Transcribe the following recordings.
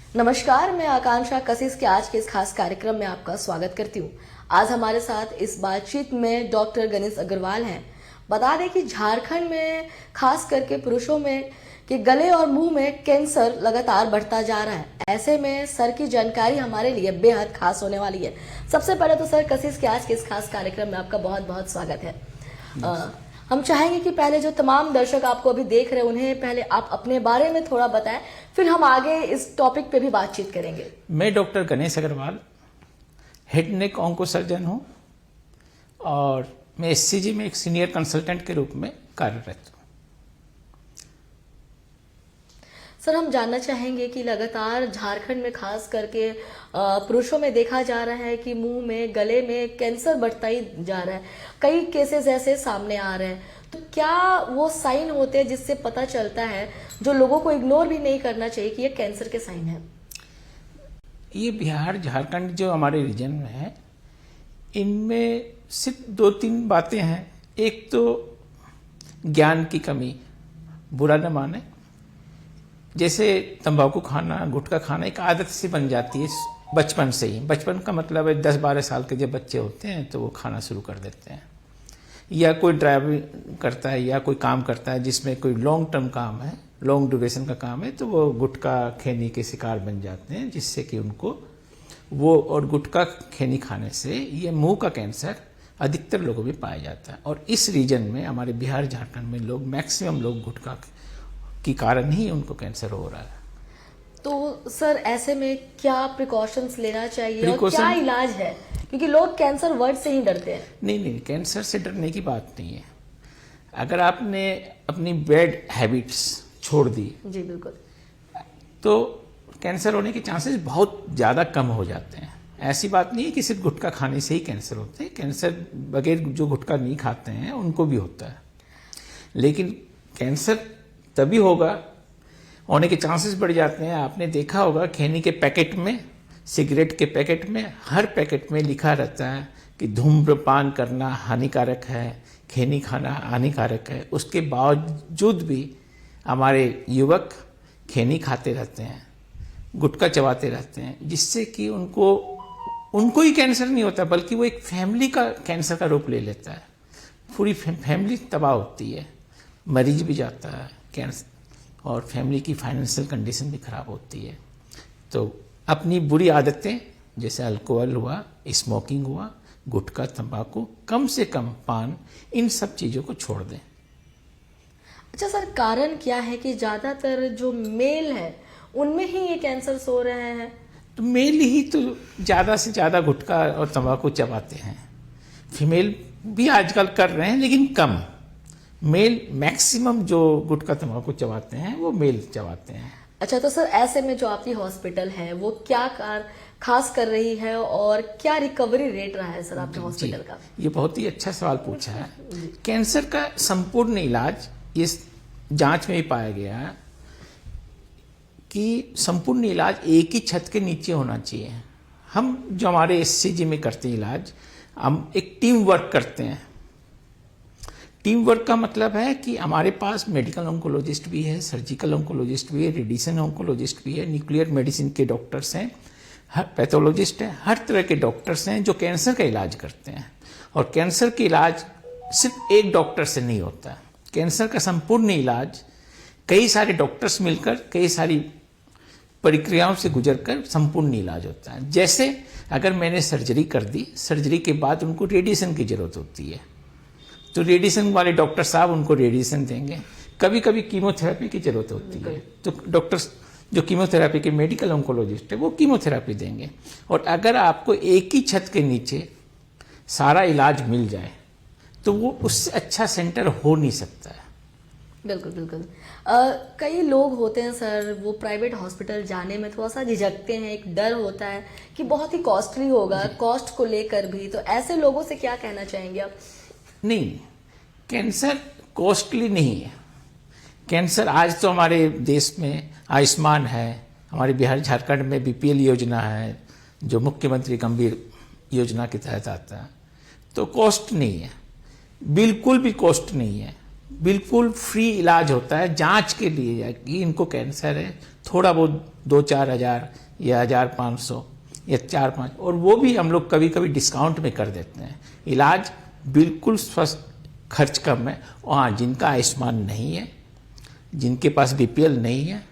नमस्कार, मैं आकांक्षा कशिश के आज के इस खास कार्यक्रम में आपका स्वागत करती हूँ। आज हमारे साथ इस बातचीत में डॉक्टर गणेश अग्रवाल हैं। बता दें कि झारखंड में खास करके पुरुषों में कि गले और मुंह में कैंसर लगातार बढ़ता जा रहा है। ऐसे में सर की जानकारी हमारे लिए बेहद खास होने वाली है। सबसे पहले तो सर कशिश के आज के इस खास कार्यक्रम में आपका बहुत बहुत स्वागत है। हम चाहेंगे कि पहले जो तमाम दर्शक आपको अभी देख रहे हैं उन्हें पहले आप अपने बारे में थोड़ा बताएं, फिर हम आगे इस टॉपिक पे भी बातचीत करेंगे। मैं doctor Ganesh Agarwal head neck onco surgeon हूँ और मैं एससीजी में एक सीनियर कंसल्टेंट के रूप में कार्यरत हूँ। सर, हम जानना चाहेंगे कि लगातार झारखंड में खास करके पुरुषों में देखा जा रहा है कि मुंह में गले में कैंसर बढ़ता ही जा रहा है। कई केसेस ऐसे सामने आ रहे हैं, तो क्या वो साइन होते हैं जिससे पता चलता है, जो लोगों को इग्नोर भी नहीं करना चाहिए कि ये कैंसर के साइन है? ये बिहार झारखंड जो हमारे रीजन में है, इनमें सिर्फ 2-3 बातें हैं। एक तो ज्ञान की कमी, बुरा न माने, जैसे तंबाकू खाना, गुटखा खाना एक आदत सी बन जाती है बचपन से ही। बचपन का मतलब है 10-12 साल के जब बच्चे होते हैं तो वो खाना शुरू कर देते हैं। या कोई ड्राइविंग करता है या कोई काम करता है जिसमें कोई लॉन्ग टर्म काम है, लॉन्ग ड्यूरेशन का काम है, तो वो गुटखा खैनी के शिकार बन जाते हैं, जिससे कि उनको वो और गुटखा खैनी खाने से ये मुंह का कैंसर अधिकतर लोगों में पाया जाता है। और इस रीजन में हमारे बिहार झारखंड में लोग मैक्सिमम लोग गुटखा के कारण ही उनको कैंसर हो रहा है। तो सर ऐसे में क्या प्रिकॉशंस लेना चाहिए और क्या इलाज है, क्योंकि लोग कैंसर वर्ड से ही डरते हैं? नहीं, कैंसर से डरने की बात नहीं है। अगर आपने अपनी बैड हैबिट्स छोड़ दी, जी बिल्कुल, तो कैंसर होने के चांसेस बहुत ज़्यादा कम हो जाते हैं। ऐसी बात नहीं है कि सिर्फ गुटखा खाने से ही कैंसर होते हैं। कैंसर बगैर जो गुटखा नहीं खाते हैं उनको भी होता है। लेकिन कैंसर तभी होगा, होने के चांसेस बढ़ जाते हैं। आपने देखा होगा खैनी के पैकेट में, सिगरेट के पैकेट में, हर पैकेट में लिखा रहता है कि धूम्रपान करना हानिकारक है, खैनी खाना हानिकारक है। उसके बावजूद भी हमारे युवक खैनी खाते रहते हैं, गुटखा चबाते रहते हैं, जिससे कि उनको ही कैंसर नहीं होता, बल्कि वो एक फैमिली का कैंसर का रूप ले लेता है। पूरी फैमिली तबाह होती है, मरीज भी जाता है कैंसर, और फैमिली की फाइनेंशियल कंडीशन भी खराब होती है। तो अपनी बुरी आदतें जैसे अल्कोहल हुआ, स्मोकिंग हुआ, गुटखा, तंबाकू, कम से कम पान, इन सब चीज़ों को छोड़ दें। अच्छा सर, कारण क्या है कि ज्यादातर जो मेल है उनमें ही ये कैंसर हो रहे हैं? तो मेल ही तो ज़्यादा से ज़्यादा गुटखा और तंबाकू चबाते हैं। फीमेल भी आजकल कर रहे हैं लेकिन कम। मेल मैक्सिमम जो गुटखा तंबाकू चबाते हैं वो मेल चबाते हैं। अच्छा, तो सर ऐसे में जो आपकी हॉस्पिटल है वो क्या खास कर रही है और क्या रिकवरी रेट रहा है सर आपके हॉस्पिटल का? ये बहुत ही अच्छा सवाल पूछा है। कैंसर का संपूर्ण इलाज इस जांच में ही पाया गया कि संपूर्ण इलाज एक ही छत के नीचे होना चाहिए। हम जो हमारे एससीजी में करते हैं इलाज, हम एक टीम वर्क करते हैं। टीम वर्क का मतलब है कि हमारे पास मेडिकल ऑन्कोलॉजिस्ट भी है, सर्जिकल ऑन्कोलॉजिस्ट भी है, रेडिएशन ऑन्कोलॉजिस्ट भी है, न्यूक्लियर मेडिसिन के डॉक्टर्स हैं, पैथोलॉजिस्ट हैं, हर तरह के डॉक्टर्स हैं जो कैंसर का इलाज करते हैं। और कैंसर का इलाज सिर्फ एक डॉक्टर से नहीं होता। कैंसर का संपूर्ण इलाज कई सारे डॉक्टर्स मिलकर, कई सारी प्रक्रियाओं से गुजरकर संपूर्ण इलाज होता है। जैसे अगर मैंने सर्जरी कर दी, सर्जरी के बाद उनको रेडिएशन की जरूरत होती है, तो रेडिएशन वाले डॉक्टर साहब उनको रेडिएशन देंगे। कभी कभी कीमोथेरेपी की जरूरत होती है, तो डॉक्टर्स जो कीमोथेरेपी के मेडिकल ऑन्कोलॉजिस्ट है वो कीमोथेरेपी देंगे। और अगर आपको एक ही छत के नीचे सारा इलाज मिल जाए तो वो उससे अच्छा सेंटर हो नहीं सकता है। बिल्कुल बिल्कुल। कई लोग होते हैं सर, वो प्राइवेट हॉस्पिटल जाने में थोड़ा सा झिझकते हैं, एक डर होता है कि बहुत ही कॉस्टली होगा, कॉस्ट को लेकर भी। तो ऐसे लोगों से क्या कहना चाहेंगे आप? नहीं, कैंसर कॉस्टली नहीं है। कैंसर आज तो हमारे देश में आयुष्मान है, हमारे बिहार झारखंड में बीपीएल योजना है जो मुख्यमंत्री गंभीर योजना के तहत आता है, तो कॉस्ट नहीं है, बिल्कुल भी कॉस्ट नहीं है। बिल्कुल फ्री इलाज होता है। जांच के लिए कि इनको कैंसर है, थोड़ा बहुत 2-4 हज़ार या 1,500 या 4-5, और वो भी हम लोग कभी कभी डिस्काउंट में कर देते हैं। इलाज बिल्कुल स्वस्थ, खर्च कम है। और हाँ, जिनका आयुष्मान नहीं है, जिनके पास बीपीएल नहीं है,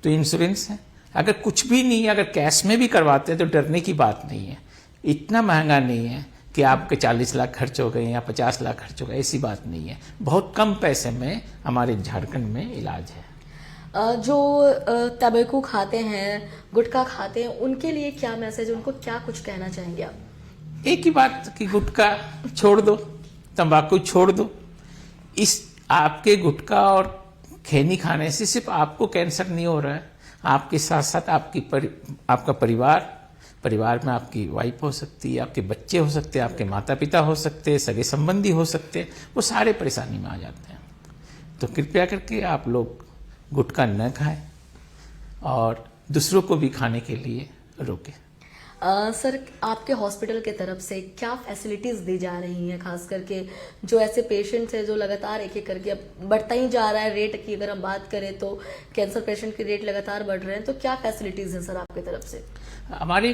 तो इंश्योरेंस है। अगर कुछ भी नहीं है, अगर कैश में भी करवाते हैं तो डरने की बात नहीं है। इतना महंगा नहीं है कि आपके 40 लाख खर्च हो गए या 50 लाख खर्च हो गए, ऐसी बात नहीं है। बहुत कम पैसे में हमारे झारखंड में इलाज है। जो तंबाकू खाते हैं, गुटखा खाते हैं, उनके लिए क्या मैसेज, उनको क्या कुछ कहना चाहेंगे आप? एक ही बात कि गुटखा छोड़ दो, तंबाकू छोड़ दो। इस आपके गुटखा और खैनी खाने से सिर्फ आपको कैंसर नहीं हो रहा है, आपके साथ साथ आपका परिवार में आपकी वाइफ हो सकती है, आपके बच्चे हो सकते हैं, आपके माता पिता हो सकते हैं, सगे संबंधी हो सकते हैं, वो सारे परेशानी में आ जाते हैं। तो कृपया करके आप लोग गुटखा न खाएं और दूसरों को भी खाने के लिए रोकें। सर, आपके हॉस्पिटल के तरफ से क्या फैसिलिटीज़ दी जा रही हैं, खास करके जो ऐसे पेशेंट्स हैं जो लगातार एक एक करके अब बढ़ता ही जा रहा है रेट की? अगर हम बात करें तो कैंसर पेशेंट के रेट लगातार बढ़ रहे हैं, तो क्या फैसिलिटीज़ हैं सर आपकी तरफ से? हमारी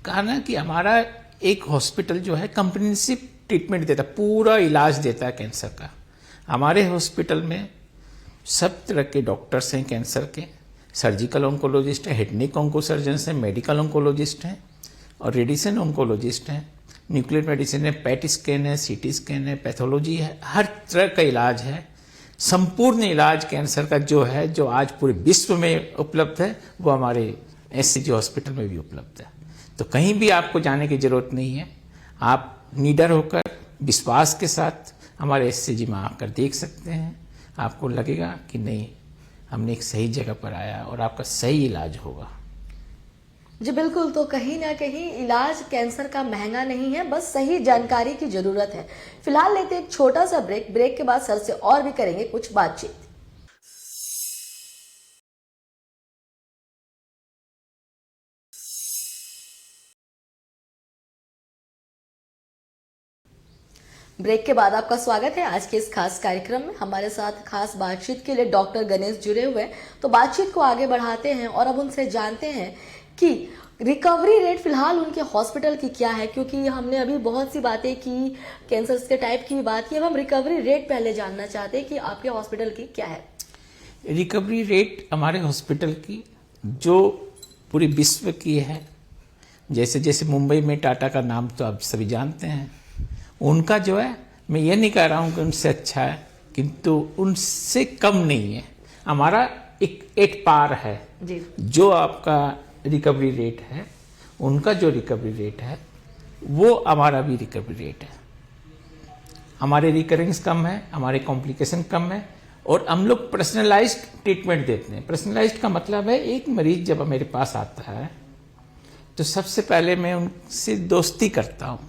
कहना कि हमारा एक हॉस्पिटल जो है कम्प्रिहेंसिव ट्रीटमेंट देता है, पूरा इलाज देता है कैंसर का। हमारे हॉस्पिटल में सब तरह के डॉक्टर्स हैं कैंसर के, सर्जिकल ऑन्कोलॉजिस्ट हैं, हेडनेक ऑन्कोसर्जन्स हैं, मेडिकल ऑन्कोलॉजिस्ट हैं और रेडिएशन ऑन्कोलॉजिस्ट हैं, न्यूक्लियर मेडिसिन है, पेट स्कैन है, सीटी स्कैन है, पैथोलॉजी है, हर तरह का इलाज है। संपूर्ण इलाज कैंसर का जो है, जो आज पूरे विश्व में उपलब्ध है, वो हमारे एससीजी हॉस्पिटल में भी उपलब्ध है। तो कहीं भी आपको जाने की जरूरत नहीं है। आप निडर होकर विश्वास के साथ हमारे एससीजी में आकर देख सकते हैं। आपको लगेगा कि नहीं, हमने एक सही जगह पर आया और आपका सही इलाज होगा। जी बिल्कुल। तो कहीं ना कहीं इलाज कैंसर का महंगा नहीं है, बस सही जानकारी की जरूरत है। फिलहाल लेते एक छोटा सा ब्रेक के बाद सर से और भी करेंगे कुछ बातचीत। ब्रेक के बाद आपका स्वागत है आज के इस खास कार्यक्रम में। हमारे साथ खास बातचीत के लिए डॉक्टर गणेश जुड़े हुए हैं। तो बातचीत को आगे बढ़ाते हैं और अब उनसे जानते हैं कि रिकवरी रेट फिलहाल उनके हॉस्पिटल की क्या है, क्योंकि हमने अभी बहुत सी बातें की, कैंसर के टाइप की भी बात की। अब हम रिकवरी रेट पहले जानना चाहते हैं कि आपके हॉस्पिटल की क्या है। रिकवरी रेट हमारे हॉस्पिटल की जो पूरे विश्व की है, जैसे जैसे मुंबई में टाटा का नाम तो आप सभी जानते हैं, उनका जो है, मैं ये नहीं कह रहा हूँ कि उनसे अच्छा है, किंतु उनसे कम नहीं है। हमारा एक पार है जी। जो आपका रिकवरी रेट है, उनका जो रिकवरी रेट है वो हमारा भी रिकवरी रेट है। हमारे रिकरेंस कम है, हमारे कॉम्प्लिकेशन कम है और हम लोग पर्सनलाइज्ड ट्रीटमेंट देते हैं। पर्सनलाइज्ड का मतलब है, एक मरीज जब मेरे पास आता है तो सबसे पहले मैं उनसे दोस्ती करता हूँ।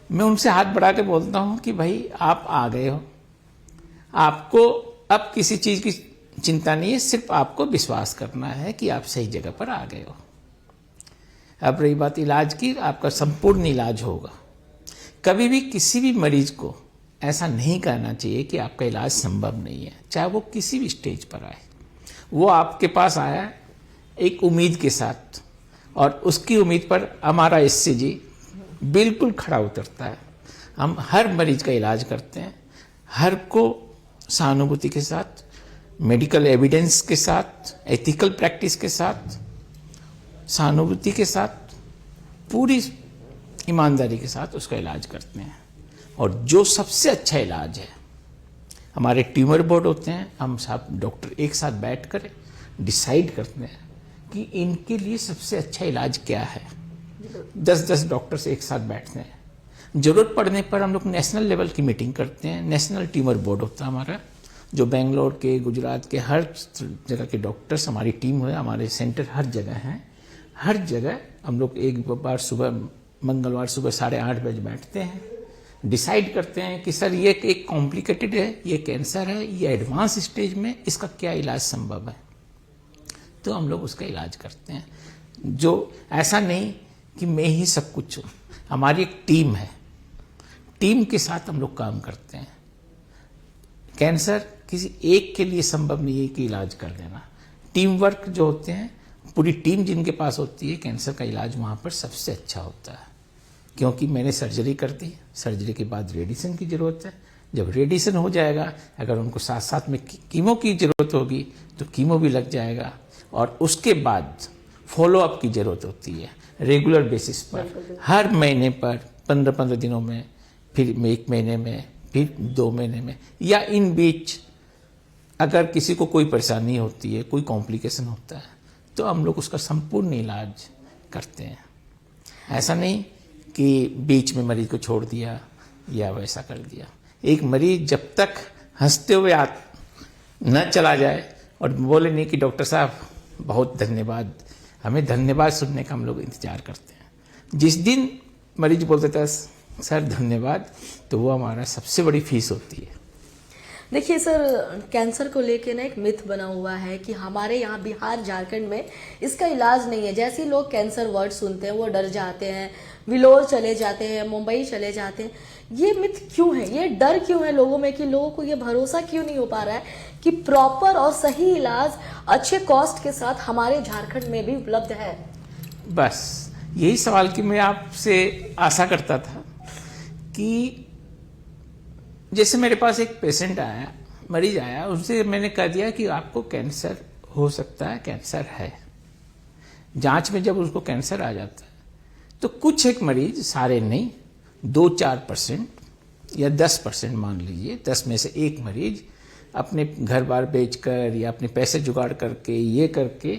मैं उनसे हाथ बढ़ा के बोलता हूँ कि भाई आप आ गए हो, आपको अब किसी चीज़ की चिंता नहीं है, सिर्फ आपको विश्वास करना है कि आप सही जगह पर आ गए हो। अब रही बात इलाज की, आपका संपूर्ण इलाज होगा। कभी भी किसी भी मरीज को ऐसा नहीं कहना चाहिए कि आपका इलाज संभव नहीं है, चाहे वो किसी भी स्टेज पर आए। वो आपके पास आया एक उम्मीद के साथ और उसकी उम्मीद पर हमारा एससीजी बिल्कुल खड़ा उतरता है। हम हर मरीज का इलाज करते हैं, हर को सहानुभूति के साथ, मेडिकल एविडेंस के साथ, एथिकल प्रैक्टिस के साथ, सहानुभूति के साथ, पूरी ईमानदारी के साथ उसका इलाज करते हैं। और जो सबसे अच्छा इलाज है, हमारे ट्यूमर बोर्ड होते हैं, हम सब डॉक्टर एक साथ बैठ कर डिसाइड करते हैं कि इनके लिए सबसे अच्छा इलाज क्या है। 10-10 डॉक्टर्स एक साथ बैठते हैं। जरूरत पड़ने पर हम लोग नेशनल लेवल की मीटिंग करते हैं। नेशनल ट्यूमर बोर्ड होता है हमारा, जो बेंगलोर के, गुजरात के, हर जगह के डॉक्टर्स हमारी टीम है। हमारे सेंटर हर जगह हैं। हर जगह हम लोग एक बार सुबह, मंगलवार सुबह 8:30 बजे बैठते हैं, डिसाइड करते हैं कि सर ये एक कॉम्प्लिकेटेड है, ये कैंसर है, ये एडवांस स्टेज में, इसका क्या इलाज संभव है। तो हम लोग उसका इलाज करते हैं। जो ऐसा नहीं कि मैं ही सब कुछ हूँ, हमारी एक टीम है, टीम के साथ हम लोग काम करते हैं। कैंसर किसी एक के लिए संभव नहीं है कि इलाज कर देना। टीम वर्क जो होते हैं, पूरी टीम जिनके पास होती है, कैंसर का इलाज वहाँ पर सबसे अच्छा होता है। क्योंकि मैंने सर्जरी कर दी, सर्जरी के बाद रेडिएशन की ज़रूरत है। जब रेडिएशन हो जाएगा, अगर उनको साथ साथ में कीमो की ज़रूरत होगी तो कीमो भी लग जाएगा, और उसके बाद फॉलोअप की ज़रूरत होती है रेगुलर बेसिस पर, हर महीने पर 15-15 दिनों में, फिर 1 महीने में, फिर 2 महीने में, या इन बीच अगर किसी को कोई परेशानी होती है, कोई कॉम्प्लिकेशन होता है, तो हम लोग उसका संपूर्ण इलाज करते हैं। ऐसा नहीं कि बीच में मरीज को छोड़ दिया या वैसा कर दिया। एक मरीज जब तक हंसते हुए न चला जाए और बोले नहीं कि डॉक्टर साहब बहुत धन्यवाद, हमें धन्यवाद सुनने का हम लोग इंतजार करते हैं। जिस दिन मरीज बोलते था सर धन्यवाद, तो वो हमारा सबसे बड़ी फीस होती है। देखिए सर, कैंसर को लेके ना एक मिथ बना हुआ है कि हमारे यहाँ बिहार झारखंड में इसका इलाज नहीं है। जैसे ही लोग कैंसर वर्ड सुनते हैं वो डर जाते हैं, विलोर चले जाते हैं, मुंबई चले जाते हैं। ये मिथ क्यों है, ये डर क्यों है लोगों में कि लोगों को ये भरोसा क्यों नहीं हो पा रहा है कि प्रॉपर और सही इलाज अच्छे कॉस्ट के साथ हमारे झारखंड में भी उपलब्ध है? बस यही सवाल की मैं आपसे आशा करता था कि जैसे मेरे पास एक पेशेंट आया, मरीज आया, उससे मैंने कह दिया कि आपको कैंसर हो सकता है, कैंसर है। जांच में जब उसको कैंसर आ जाता है तो कुछ एक मरीज, सारे नहीं, 2-4% या 10% मान लीजिए, 10 में से एक मरीज अपने घर बार बेचकर या अपने पैसे जुगाड़ करके ये करके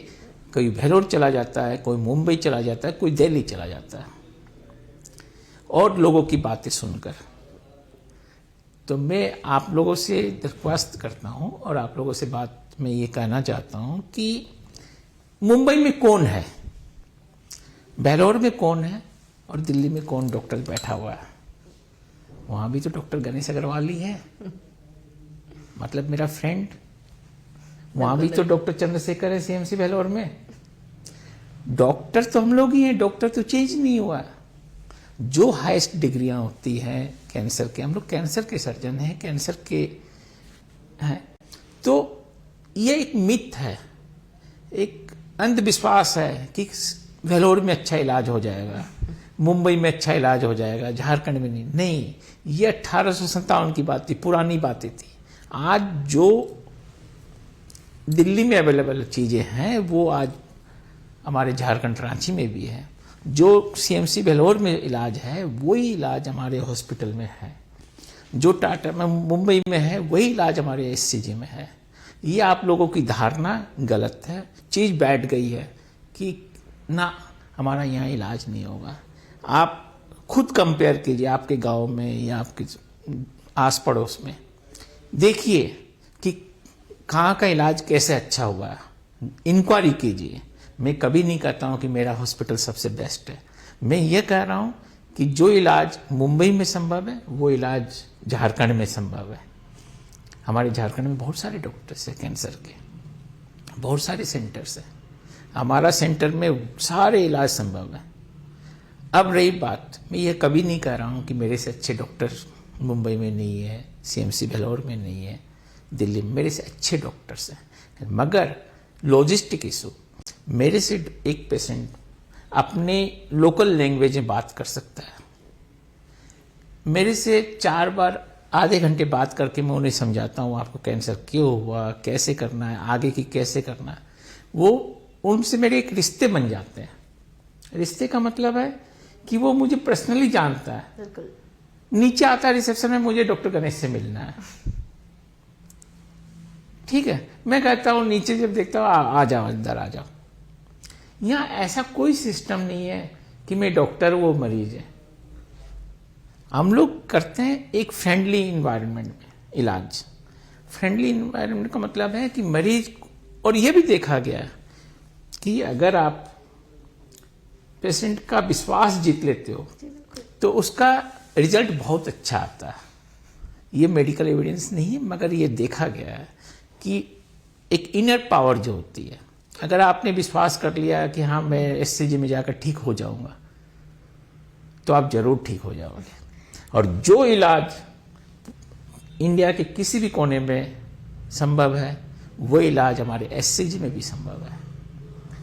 कोई वेलोर चला जाता है, कोई मुंबई चला जाता है, कोई दिल्ली चला जाता है, और लोगों की बातें सुनकर। तो मैं आप लोगों से दरख्वास्त करता हूं और आप लोगों से बात मैं ये कहना चाहता हूं कि मुंबई में कौन है, बेलोर में कौन है और दिल्ली में कौन डॉक्टर बैठा हुआ है? वहां भी तो डॉक्टर गणेश अग्रवाल ही है, मतलब मेरा फ्रेंड। वहां भी तो डॉक्टर चंद्रशेखर है सीएमसी बेलोर में। डॉक्टर तो हम लोग ही हैं, डॉक्टर तो चेंज नहीं हुआ। जो हाईएस्ट डिग्रियां होती हैं कैंसर के, हम लोग कैंसर के सर्जन हैं, कैंसर के हैं। तो ये एक मिथ है, एक अंधविश्वास है कि वेलोर में अच्छा इलाज हो जाएगा, मुंबई में अच्छा इलाज हो जाएगा, झारखंड में नहीं। नहीं, ये 1857 की बात थी, पुरानी बातें थी। आज जो दिल्ली में अवेलेबल चीज़ें हैं वो आज हमारे झारखंड रांची में भी है। जो सीएमसी बेलोर में इलाज है वही इलाज हमारे हॉस्पिटल में है, जो टाटा में मुंबई में है वही इलाज हमारे एससीजी में है। ये आप लोगों की धारणा गलत है, चीज़ बैठ गई है कि ना हमारा यहाँ इलाज नहीं होगा। आप खुद कंपेयर कीजिए आपके गांव में या आपके आस पड़ोस में, देखिए कि कहाँ का इलाज कैसे अच्छा हुआ है, इंक्वायरी कीजिए। मैं कभी नहीं कहता हूँ कि मेरा हॉस्पिटल सबसे बेस्ट है, मैं ये कह रहा हूँ कि जो इलाज मुंबई में संभव है वो इलाज झारखंड में संभव है। हमारे झारखंड में बहुत सारे डॉक्टर्स हैं कैंसर के, बहुत सारे सेंटर्स हैं। हमारा सेंटर में सारे इलाज संभव है। अब रही बात, मैं ये कभी नहीं कह रहा हूँ कि मेरे से अच्छे डॉक्टर मुंबई में नहीं है, सीएमसी बेलोर में नहीं है, दिल्ली में मेरे से अच्छे डॉक्टर्स हैं, मगर लॉजिस्टिक इशू। मेरे से एक पेशेंट अपने लोकल लैंग्वेज में बात कर सकता है, मेरे से 4 बार आधे घंटे बात करके मैं उन्हें समझाता हूँ आपको कैंसर क्यों हुआ, कैसे करना है, आगे की कैसे करना है। वो उनसे मेरे एक रिश्ते बन जाते हैं। रिश्ते का मतलब है कि वो मुझे पर्सनली जानता है। बिल्कुल। नीचे आता है रिसेप्शन में, मुझे डॉक्टर गणेश से मिलना है, ठीक है, मैं कहता हूँ नीचे जब देखता हूँ आ जाओ, अंदर आ जाओ। यहाँ ऐसा कोई सिस्टम नहीं है कि मैं डॉक्टर वो मरीज है। हम लोग करते हैं एक फ्रेंडली इन्वायरमेंट में इलाज। फ्रेंडली इन्वायरमेंट का मतलब है कि मरीज, और ये भी देखा गया है कि अगर आप पेशेंट का विश्वास जीत लेते हो तो उसका रिजल्ट बहुत अच्छा आता है। ये मेडिकल एविडेंस नहीं है, मगर ये देखा गया है कि एक इनर पावर जो होती है, अगर आपने विश्वास कर लिया कि हाँ मैं एससीजी में जाकर ठीक हो जाऊंगा, तो आप जरूर ठीक हो जाओगे। और जो इलाज इंडिया के किसी भी कोने में संभव है वो इलाज हमारे एससीजी में भी संभव है।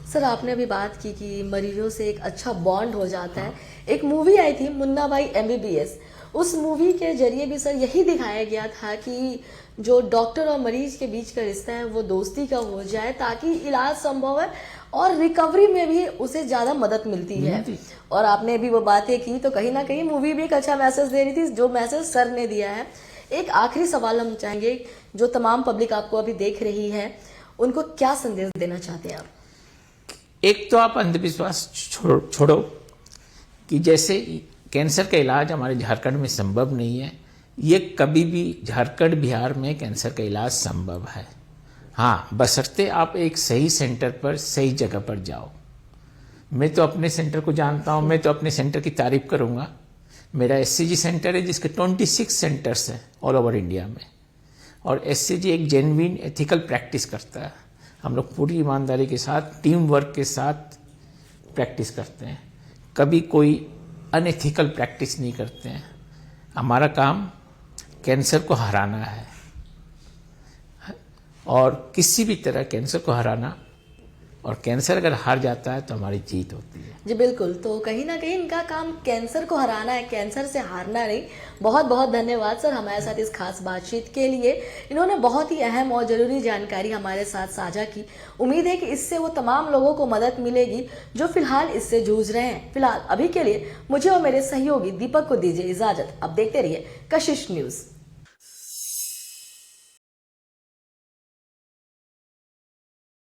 सर आपने अभी बात की कि मरीजों से एक अच्छा बॉन्ड हो जाता है। एक मूवी आई थी मुन्ना भाई एमबीबीएस, उस मूवी के जरिए भी सर यही दिखाया गया था कि जो डॉक्टर और मरीज के बीच का रिश्ता है वो दोस्ती का हो जाए ताकि इलाज संभव है और रिकवरी में भी उसे ज़्यादा मदद मिलती है। और आपने भी वो बातें की तो कहीं ना कहीं मूवी भी एक अच्छा मैसेज दे रही थी, जो मैसेज सर ने दिया है। एक आखिरी सवाल हम चाहेंगे, जो तमाम पब्लिक आपको अभी देख रही है उनको क्या संदेश देना चाहते हैं आप? एक तो आप अंधविश्वास छोड़ो कि जैसे कैंसर का इलाज हमारे झारखंड में संभव नहीं है, ये कभी भी झारखंड बिहार में कैंसर का इलाज संभव है। हाँ, बशर्ते आप एक सही सेंटर पर सही जगह पर जाओ। मैं तो अपने सेंटर को जानता हूँ, मैं तो अपने सेंटर की तारीफ करूँगा। मेरा एससीजी सेंटर है जिसके 26 सेंटर्स हैं ऑल ओवर इंडिया में, और एससीजी एक जेन्युइन एथिकल प्रैक्टिस करता है। हम लोग पूरी ईमानदारी के साथ, टीम वर्क के साथ प्रैक्टिस करते हैं, कभी कोई अनएथिकल प्रैक्टिस नहीं करते हैं। हमारा काम कैंसर को हराना है और किसी भी तरह कैंसर को हराना, और कैंसर अगर हार जाता है तो हमारी जीत होती है। जी बिल्कुल, तो कहीं ना कहीं इनका काम कैंसर को हराना है, कैंसर से हारना नहीं। बहुत बहुत धन्यवाद सर हमारे साथ इस खास बातचीत के लिए। इन्होंने बहुत ही अहम और ज़रूरी जानकारी हमारे साथ साझा की। उम्मीद है कि इससे वो तमाम लोगों को मदद मिलेगी जो फिलहाल इससे जूझ रहे हैं। फिलहाल अभी के लिए मुझे और मेरे सहयोगी दीपक को दीजिए इजाज़त। अब देखते रहिए कशिश न्यूज़।